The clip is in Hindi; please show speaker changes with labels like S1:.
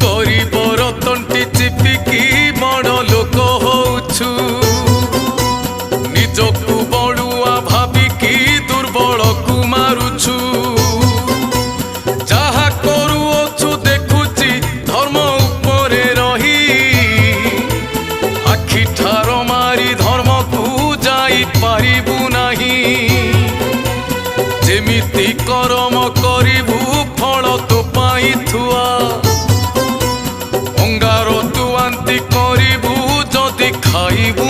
S1: गरीबर तंटी चिपिकी बड़ लोक होउछु निजकु बड़ुआ भाविकी दुर्बल को मारुछु जहा करुअछु देखुची धर्म उपरे रही आखि ठार मारी धर्म को जाई पारिबु नाही जेमिति करम करिबु फल तो पाई थुआ अंगार दुआंती करिबु जदि खाइबु